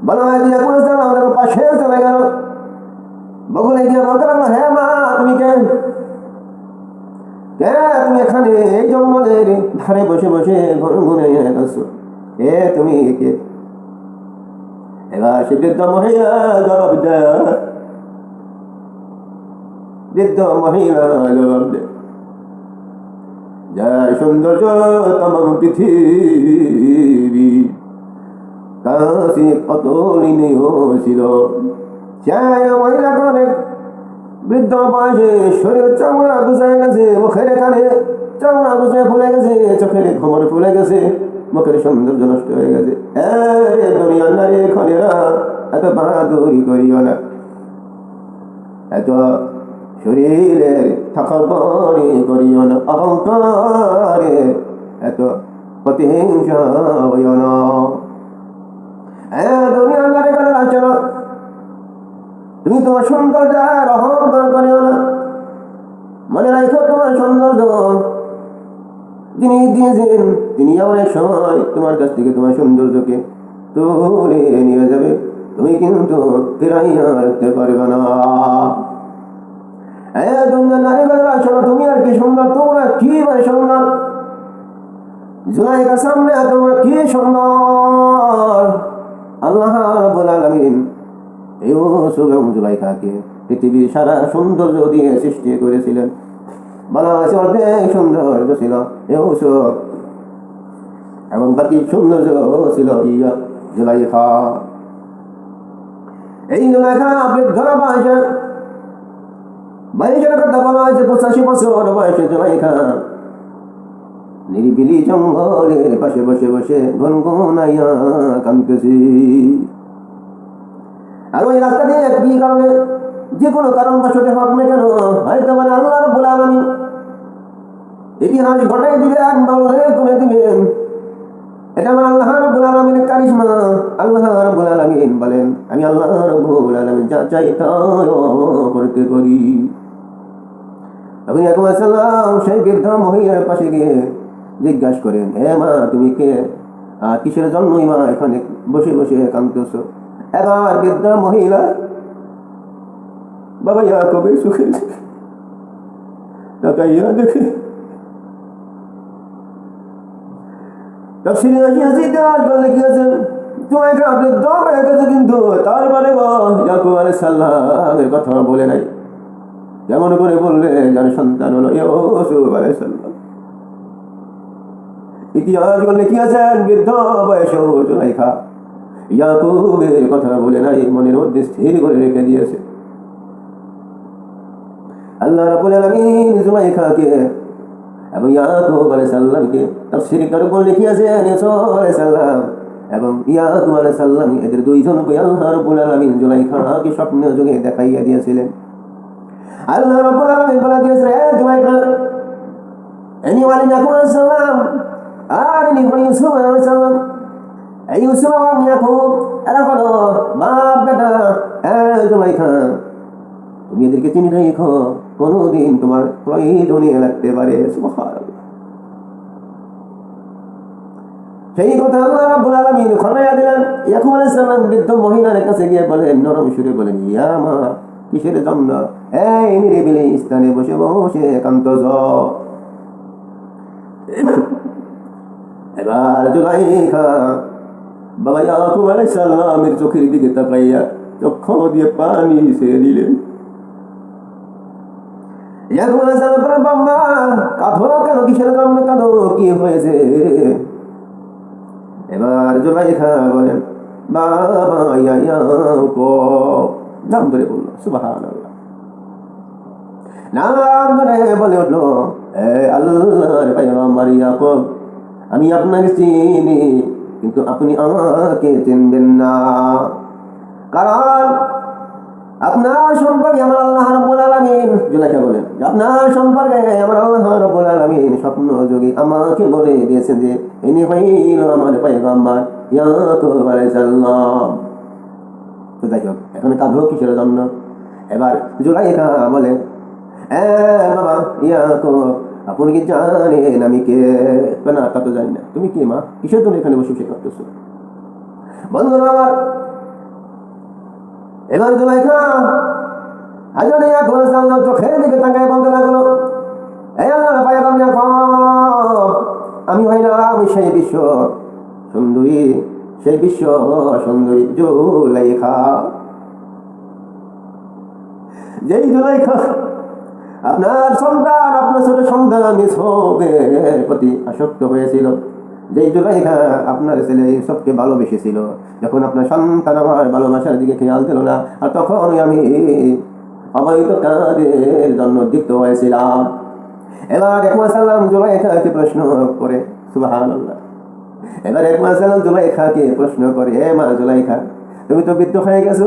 বলা হয় যে আমাদের পাশে চলে গেল, বগুলে গিয়ে বলতে লাগলো, হ্যাঁ মা তুমি কে? তুমি এখানে এই জঙ্গলের ধারে বসে বসে গুনগুনে গেছো, তুমি কে? এবার সে বৃদ্ধ মহিলা জবাব দেয়, যার সৌন্দর্য তমাম পৃথিবী কাছে অতুলনীয় ছিল, সেই মহিলা অনেক বৃদ্ধ বয়সে শরীর চামড়া গুছায় গেছে, মুখের কানে চামড়া গুছায় ফুলে গেছে, চোখের খবর ফুলে গেছে, মুখের সৌন্দর্য নষ্ট হয়ে গেছে। দুনিয়ার নারী খনেরা এত বাহাদুরি করিও না, এত শরীরের থাকারি করিও না, অহংকারে এত প্রতিহিংসা হইও না। দুনিয়ার নারী খনেরা চলো, তুমি তোমার সৌন্দর্যের অহংকার করিও না। মনে রাখো তোমার সৌন্দর্য যিনি দিয়েছেন তিনি অনেক সময় তোমার কাছ থেকে তোমার সৌন্দর্যকে তুলে নিয়ে যাবে, তুমি কিন্তু ফিরাইয়া রাখতে পারবে না। তুমি আর কি সুন্দর, তোমরা কি ভাই সুন্দর, জুলাইখার সামনে তোমরা কি সুন্দর। আল্লাহ রাব্বুল আলামিন ইউসুফ এবং জুলাইখাকে পৃথিবীর সারা সৌন্দর্য দিয়ে সৃষ্টি করেছিলেন। বলা হয়েছে অর্ধেক সৌন্দর্য ছিল ইউসুফ এবং বাকি সৌন্দর্য ছিল জুলাইখা। এই জুলাইখা বৃদ্ধ বয়সে, বয়সের কথা বলা হয়েছে 85 বছর বয়সে জুলাইখা নিরিবিলি জঙ্গলের পাশে বসে বসে গুনগুনাইয়া কাঁদতেছি। আর ওই রাস্তা দিয়ে কি কারণে, যে কোনো কারণ বশত হোক না কেন, হয়তো মানে আল্লাহ রাব্বুল আলামিন ইতিহাস ঘটাই দিবেন, বলে করে দিবেন, এটা আমার আল্লাহ রাব্বুল আলামিনের কারিশমা। আল্লাহ রাব্বুল আলামিন বলেন, আমি আল্লাহ রাব্বুল আলামিন যা চাই তাই করতে করি। নবী আকরাম সাল্লাল্লাহু আলাইহি ওয়াসাল্লাম সেই বৃদ্ধ মহিলার পাশে গিয়ে জিজ্ঞাসা করেন, হে মা তুমি কে, আর কিসের জন্যই মা এখানে বসে বসে কাঁদতেছো? এবার বৃদ্ধ মহিলা বাবা ইয়াকুবের চোখে তাকাইয়া দেখে, তাফসীরে আসিয়াছে ইতিহাস বলে কি আছে, জুলাইখা বৃদ্ধ হয়ে গেছে কিন্তু তারপরে ইয়াকুব আলাইহিস সালামের কথা বলে নাই। যেমন করে বললে যার সন্তান হলো ইউসুফ আলাইহিস সালাম। ইতিহাস বলে কি আছে, বৃদ্ধ বয়সে জুলাইখা ইয়াকুবের কথা বলে নাই, মনের মধ্যে স্থির করে রেখে দিয়েছে। আল্লাহ রাব্বুল আলামিন জুলাইখাকে এবং ইয়াকুব আলাইহিস সালামকে তাফসীরে কারণ লিখিয়েছেন ইউসুফ আলাইহিস সালাম এবং ইয়াকুব আলাইহিস সালাম এদের দুইজনকে আল্লাহ রাব্বুল আলামিন জুলাইখাকে স্বপ্নে যোগে দেখাইয়া দিয়েছিলেন। আল্লাহ রাব্বুল আলামিন বলে দিয়েছেন, হে জুলাইখা, ইনি হলেন ইয়াকুব আলাইহিস সালাম আর ইনি হলেন ইউসুফ আলাইহিস সালাম। এই ইউসুফ এবং ইয়াকুব এরা হলো বাপ বেটা। জুলাইখা, তুমি এদেরকে চিনি রেখো, কোনদিন তোমার প্রয়োজনে লাগতে পারে। সুবহানাল্লাহ। সেই কথা আল্লাহ রাব্বুল আলামিন ঘটাইয়া দিলেন। ইয়াকুব আলাইহিস সালাম বৃদ্ধ মহিলার কাছে গিয়ে বলেন, নরম সুরে বলেন, ইয়া মা কিসের জন্য এই নিরিবিলি স্থানে বসে বসে কাঁদতেছ? এবার জুলাইখা বাবা ইয়াকুব আলাইহিস সালামের চোখের দিকে তাকাইয়া চক্ষু দিয়ে পানি ছেড়ে দিলেন। ইয়াকুব আলাইহিস সালাম বলেন, বাবা কাঁদো কেন, কিসের জন্য কাঁদো, কি হয়েছে? এবার জুলাইখা বলেন, বাবা ইয়াকুব, নাম ধরে বলল, সুবহানাল্লাহ, নাম ধরে বলে উঠল, আল্লাহর পয়গম্বর ইয়াকুব, আমি আপনাকে চিনি কিন্তু আপনি আমাকে চিনবেন না, কারণ আপনার সম্পর্কে আমার আল্লাহ রাব্বুল আলামিন, জুলাইখা বলেন, আপনার সম্পর্কে আমার আল্লাহ রাব্বুল আলামিন স্বপ্ন যোগে আমাকে বলে দিয়েছেন যে ইনি হইল আমার পয়গম্বর ইয়াকুব আলাইহিস সালাম। তো যাই হোক, এখন কাঁদো কিসের জন্য? এবার জুলাইখা বলে, বাবা ইয়াকুব, আপনি কি জানেন আমি কে? না, তা তো জানি না। তুমি কে মা, কিসের জন্য এখানে বসে বসে কাঁদতেছো? বন্ধুরা আমার, এবার জুলাইখা হাজরে ইয়াকুব আলাইহিস সালাম চোখের দিকে তাকায় বলতে লাগলো, এই আল্লাহর পয়গম্বর ইয়াকুব, আমি হইলাম সেই বিশ্ব সুন্দরী, সেই বিশ্ব সুন্দরী জুলাইখা, যেই জুলাইখা আপনার সন্তান, আপনার ছোট সন্তান ইউসুফের প্রতি আসক্ত হয়েছিল, যেই জুলাইখা আপনার ছেলে ইউসুফকে ভালোবেসেছিল, যখন আপনার সন্তান আমার ভালোবাসার দিকে খেয়াল ছিল না, আর তখনই আমি অবৈধ কাজের জন্য উদ্যুক্ত হয়েছিলাম। এবার একবার সাল্লাম জুলাইখাকে প্রশ্ন করে, সুবহানাল্লাহ, এবার একবার সাল্লাম জুলাইখাকে প্রশ্ন করে, এ মা জুলাইখা, তুমি তো বৃদ্ধ হয়ে গেছো,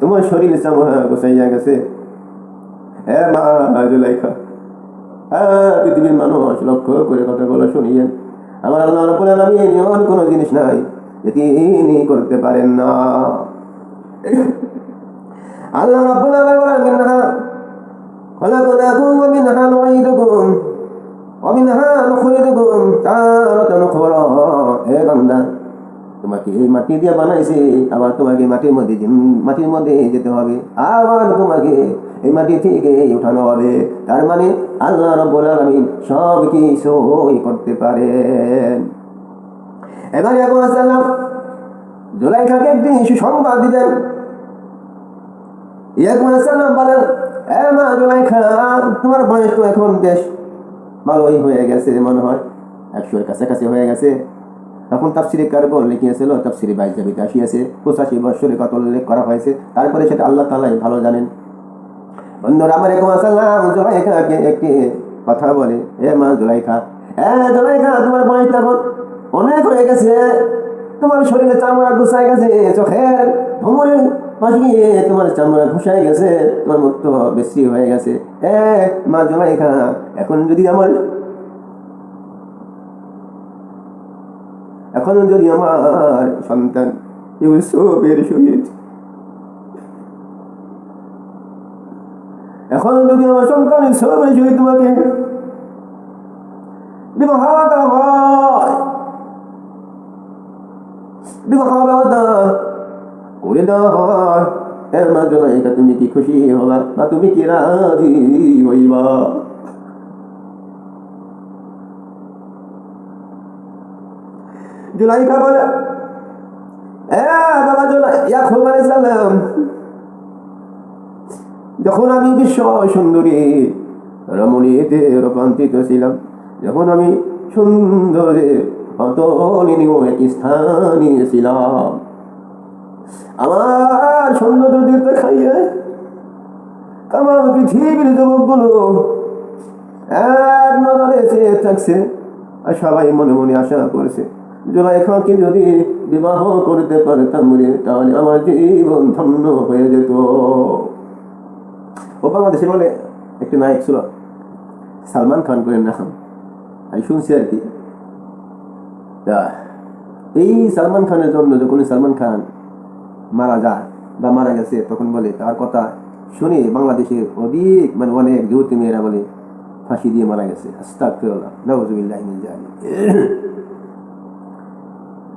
তোমার শরীর চামড়া গোছাইয়া গেছে। হ্যাঁ মা জুলাইখা, হ্যাঁ পৃথিবীর মানুষ লক্ষ্য করে কথাগুলো শুনিয়েন, আমার আল্লাহ রাব্বুল আলামিন এমন কোনো জিনিস নাই যে তিনি করতে পারেন না। আল্লাহ রাব্বুল আলামিন বলেন, মিনহা খলাকনাকুম ওয়া মিনহা নুঈদুকুম ওয়া মিনহা নুখরিজুকুম তারাতান উখরা। হে বান্দা, তোমাকে এই মাটি দিয়ে বানাইছে, আবার তোমাকে মাটির মধ্যে যেতে হবে, আবার তোমাকে এই মাটি থেকে উঠানো হবে। তার মানে আল্লাহ রাব্বুল আলামিন সব কিছুই করতে পারেন। এবার ইয়াকুব আলাইহিস সালাম জুলাইখাকে একদিন সুসংবাদ দিলেন। ইয়াকুব আলাইহিস সালাম বলেন, এ মা জুলাইখা, তোমার বয়স তো এখন বেশ ভালোই হয়ে গেছে, মনে হয় 100-এর কাছাকাছি হয়ে গেছে। তখন তাফসিরে কারবন লিখিয়েছিল, তাফসিরে বাইজাবিতে আসিয়াছে 85 বছরের কথা উল্লেখ করা হয়েছে। তারপরে সেটা আল্লাহ তাআলাই ভালো জানেন। বন্ধুরা আমার ইয়াকুব আলাইহিস সালাম জুলাইখাকে একটি কথা বলে, এ মা জুলাইখা, জুলাইখা, তোমার বয়স এখন অনেক হয়ে গেছে, তোমার শরীরে চামড়া ঘুষায় গেছে, চোখের ভ্রমরে পাশ গিয়ে তোমার চামড়া ঘুষায় গেছে, তোমার মুখ তো বেশি হয়ে গেছে। মা জুলাইখা, এখন যদি আমার সন্তান ইউসুফের সহিত তোমাকে বিবাহ ব্যবস্থা করে দেওয়া হয়, এর মা জুলাইখা, তুমি কি খুশি হবা বা তুমি কি রাজি হইবা? জুলাইখা বলে, বাবা ইয়াকুব আলাইহিস সালাম, যখন আমি বিশ্ব সুন্দরী রমণীতে রূপান্তরিত ছিলাম, যখন আমি সুন্দরে অতুলনীয় এক স্থানে ছিলাম, আমার সৌন্দর্য দেখতে খাইয়ে আমার পৃথিবীর যুবকগুলো এক নজরে চেয়ে থাকছে, আর সবাই মনে মনে আশা করেছে, জুলাইখাকে যদি বিবাহ করতে পারতাম তাহলে আমার জীবন ধন্য হয়ে যেত। ও বাংলাদেশে বলে একটি নায়ক ছিল, সালমান খান করে নাম, আমি শুনছি আর কি। এই সালমান খানের জন্য যখন সালমান খান মারা যায় বা মারা গেছে, তখন বলে তার কথা শুনে বাংলাদেশের অনেক যুবতী মেয়েরা বলে ফাঁসি দিয়ে মারা গেছে। আস্তাগফিরুল্লাহ, নাউযুবিল্লাহি মিন যালিক।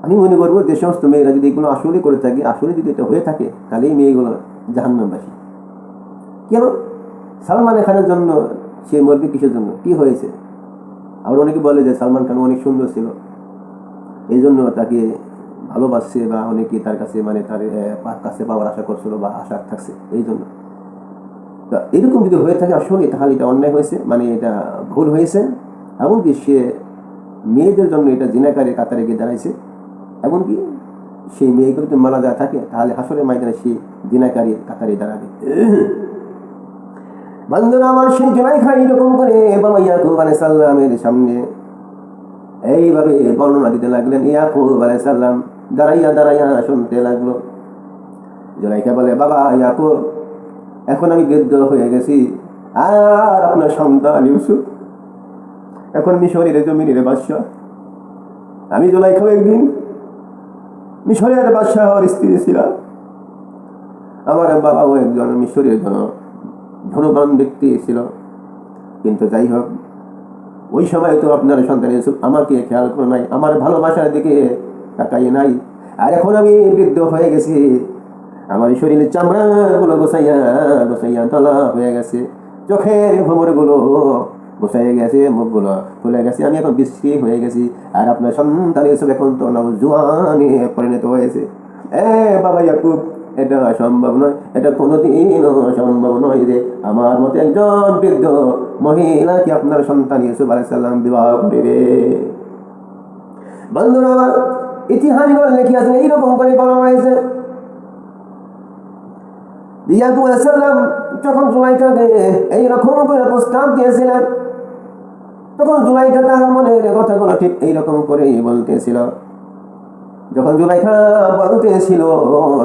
আমি মনে করবো যে সমস্ত মেয়েরা যদি এগুলো আসলে করে থাকে, আসলে যদি এটা হয়ে থাকে, তাহলে এই মেয়েগুলো জাহান্নামবাসী। কেন? সালমান খানের জন্য সে মরবে কিসের জন্য? কি হয়েছে? আবার অনেকে বলে যে সালমান খান অনেক সুন্দর ছিল, এই জন্য তাকে ভালোবাসছে, বা অনেকে তার কাছে তার কাছে পাওয়ার আশা করছিল বা আশা থাকছে, এই জন্য। এরকম যদি হয়ে থাকে আসলে, তাহলে এটা অন্যায় হয়েছে, এটা ভুল হয়েছে। এমনকি সে মেয়েদের জন্য এটা জিনাকারের কাতারে গিয়ে দাঁড়াইছে। এমনকি সেই মেয়েগুলো যদি মারা যায় থাকে, তাহলে হাসরের ময়দানে সে জিনাকারীর কাতারে দাঁড়াবে। বন্ধুরা আমার, সেই জুলাইখা এরকম করে বাবা ইয়াকুব আলাইহিস সালামের সামনে এইভাবে বর্ণনা দিতে লাগলেন। ইয়াকুব আলাইহিস সালাম দাঁড়াইয়া শুনতে লাগলো। জুলাইখা বলে, বাবা ইয়াকুব, এখন আমি বৃদ্ধ হয়ে গেছি, আর আপনার সন্তান ইউসুফ এখন মিশরের জমিনের বাদশা। আমি জুলাইখা একদিন মিশরের বাদশাহর স্ত্রী ছিলাম। আমার বাবাও একজন মিশরের ধনবান ব্যক্তি ছিল, কিন্তু যাই হোক, ওই সময় তো আপনার সন্তান ইউসুফ আমাকে খেয়াল করে নাই, আমার ভালোবাসার দিকে তাকাই নাই, আর এখন আমি বৃদ্ধ হয়ে গেছি, আমার শরীরের চামড়াগুলো গোসাইয়া গোসাইয়া তলা হয়ে গেছে, চোখের ভ্রমরগুলো গোসাইয়া গেছে, মুখগুলো ফুলে গেছে, আমি এখন বিশ্রী হয়ে গেছি। আর আপনার সন্তান এসব এখন তো জোয়ানে পরিণত হয়েছে। বাবা ইয়াকুব, এটা সম্ভব নয়, এটা কোনোদিনও সম্ভব নয় যে আমার মতো একজন বৃদ্ধ মহিলাকে আপনার সন্তান ইউসুফ আলাইহিস সালাম বিবাহ করিবে। বন্ধুরা আমার, ইতিহাসগুলো লিখিয়াছেন এইরকম করে বলা হয়েছে, ইয়াকুব আলাইহিস সালাম যখন জুলাইখাকে এইরকম করে প্রস্তাব দিয়েছিলেন, তখন জুলাইখা তাহার মনের কথাগুলো ঠিক এইরকম করেই বলতেছিল। যখন জুলাইখা বলতেছিল,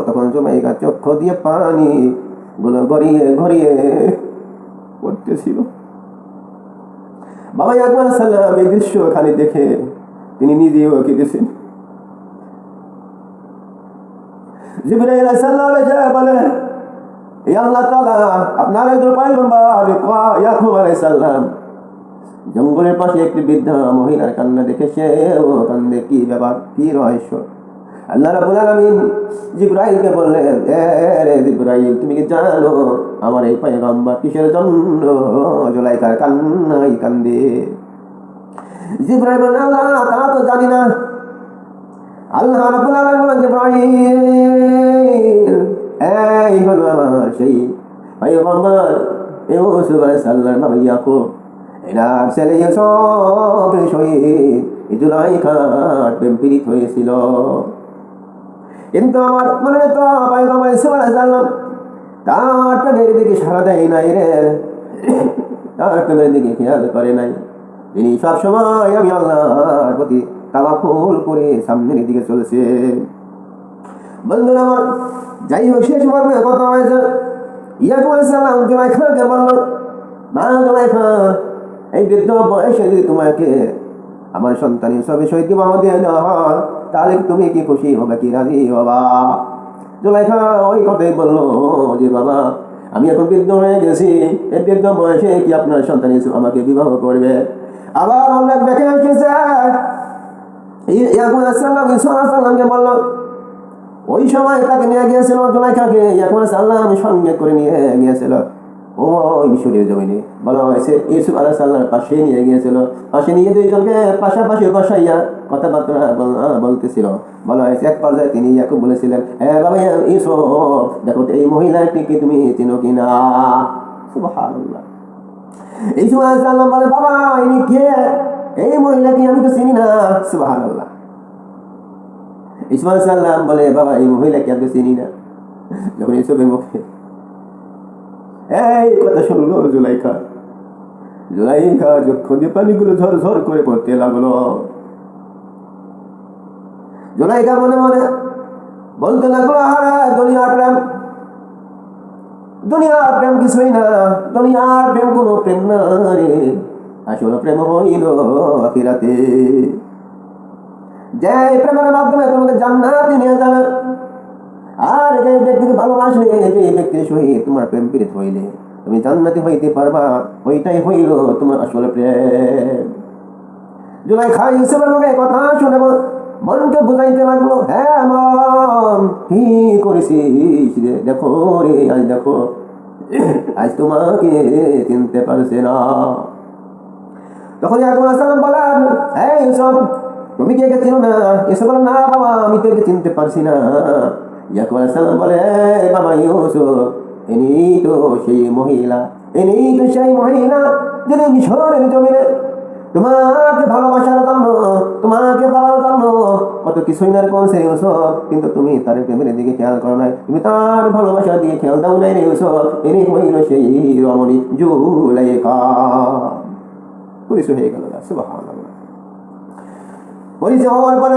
তখন জুলাইখা চক্ষু দিয়ে পানি গুলো গড়িয়ে গড়িয়ে পড়তেছিল। বাবা ইয়াকুব আলাইহিস সালাম এই দৃশ্য খালি দেখে তিনি নিজেও কেঁদেছেন। জিবরাইল আলাইহিস সালাম এসে বলে, আল্লাহ তাআলা আপনার একজন পয়গম্বর ইয়াকুব আলাইহিস সালাম জঙ্গলের পাশে একটি বৃদ্ধা মহিলার কান্না দেখে সেও কান্দে, কি ব্যাপার, কি রহস্য? আল্লাহ রাব্বুল আলামিন জিবরাইলকে বললেন, রে জিবরাইল, তুমি কি জানো আমার এই পয়গম্বর কিসের জন্য জুলাইখার কান্নাই কান্দে? জিবরাইল বলেন, আল্লাহ তা তো জানি না। আল্লাহ রাব্বুল আলামিন বলেন, জিবরাইল, এই হলো আমার সেই পয়গম্বর ইউসুফ আলাইহিস সালাম বাবা ইয়াকুব, এনার ছেলে ইউসুফের সহিত জুলাইখার প্রেম পীড়িত হয়েছিল। কিন্তু আমার মনে তো পয়গম্বর ইউসুফ আলাইহিস সালাম তার প্রেমের দিকে সাড়া দেয় নাই রে, তার প্রেমের দিকে খেয়াল করে নাই। তিনি সবসময় আমি আল্লাহর প্রতি তাওয়াক্কুল করে সামনের দিকে চলছে। বন্ধুরা আমার, যাই হোক, শেষ পর্বে কথা হয়েছে, ইয়াকুব আলাইহিস সালাম জুলাইখাকে বলল, মা জুলাইখা, এই বৃদ্ধ বয়সে যদি তোমাকে আমার সন্তান ইউসুফের সহিত বিবাহ দিয়ে দেওয়া হয়, তাহলে তুমি কি খুশি হবে, কি রাজি হবা? জুলাইখা ওই কথাই বললো যে, বাবা, আমি এখন বৃদ্ধ হয়ে গেছি, এই বৃদ্ধ বয়সে কি আপনার সন্তান ইউসুফ আমাকে বিবাহ করবে? আবার অনেক দেখে এসেছে, ইয়াকুব আলাইহিস সালাম ইউসুফ আলাইহিস সালামকে বলল, ওই সময় তাকে নিয়ে গিয়েছিল জুলাইখাকে ইয়াকুব আলাইহিস সালাম সঙ্গে করে নিয়ে গিয়েছিল ওই মিশরের জমিনে। বলা হয়েছে ইউসুফ আলাইহিস সালামের পাশে নিয়ে গিয়েছিল, পাশে নিয়ে দুইজনকে পাশাপাশি বসাইয়া কথাবার্তা বলতেছিল। বলা হয়েছে এক পর্যায়ে তিনি ইয়াকুব বলেছিলেন, বাবা ইউসুফ, দেখো এই মহিলাটিকে তুমি চিনো কিনা? সুবহানাল্লাহ। ইউসুফ আলাইহিস সালাম বলে, বাবা ইনি কে? এই মহিলাকে আমি তো চিনি না। সুবহানাল্লাহ। ইউসুফ আলাইহিস সালাম বলে, বাবা এই মহিলাকে আমি তো চিনি না। যখন ইউসুফের মুখে এই কথা শুনলো জুলাইখা, জুলাইখা চক্ষু দিয়ে পানিগুলো ঝর ঝর করে পড়তে লাগলো। জুলাইখা মনে মনে বলতে লাগলো, আরে দুনিয়ার প্রেম, দুনিয়ার প্রেম কিছুই না, দুনিয়ার প্রেম কোনো প্রেম না রে, আসলে প্রেম হইল আখিরাতে, যে প্রেমের মাধ্যমে তোমাকে জান্নাতে নিয়ে যাবে। আর যে ব্যক্তিকে ভালোবাসলে, যে ব্যক্তির সহিত তোমার প্রেম পীড়িত হইলে তুমি জান্নাতি হইতে পারবা, ওইটাই হইল তোমার আসলে প্রেম। জুলাইখা ইউসুফের মুখে কথা শুনে মনকে বুঝাইতে লাগলো, হ্যাঁ মন, কি করেছিস রে, দেখো রে, আজ দেখো, আজ তোমাকে চিনতে পারছে না। তখন ইয়াকুব আলাইহিস সালাম বলেন, এই ইউসুফ, তুমি কি একে চিনো না? ইউসুফ বলেন, না বাবা, আমি তো একে চিনতে পারছি না। ইয়াকুব আলাইহিস সালাম বলে, বাবা ইউসুফ, ইনি তো সেই মহিলা, ইনি তো সেই মহিলা যিনি মিশরের জমিনে তোমাকে ভালোবাসার জন্য, তোমাকে পাওয়ার জন্য কত কিছুই না করছে ইউসুফ, কিন্তু তুমি তার প্রেমের দিকে খেয়াল করো নাই, তুমি তার ভালোবাসার দিকে খেয়াল দাও নাই রে ইউসুফ। ইনি হইল সেই রমণী জুলাইখা। পরিচয় হয়ে গেল। সুবহানাল্লাহ। পরিচয় হওয়ার পরে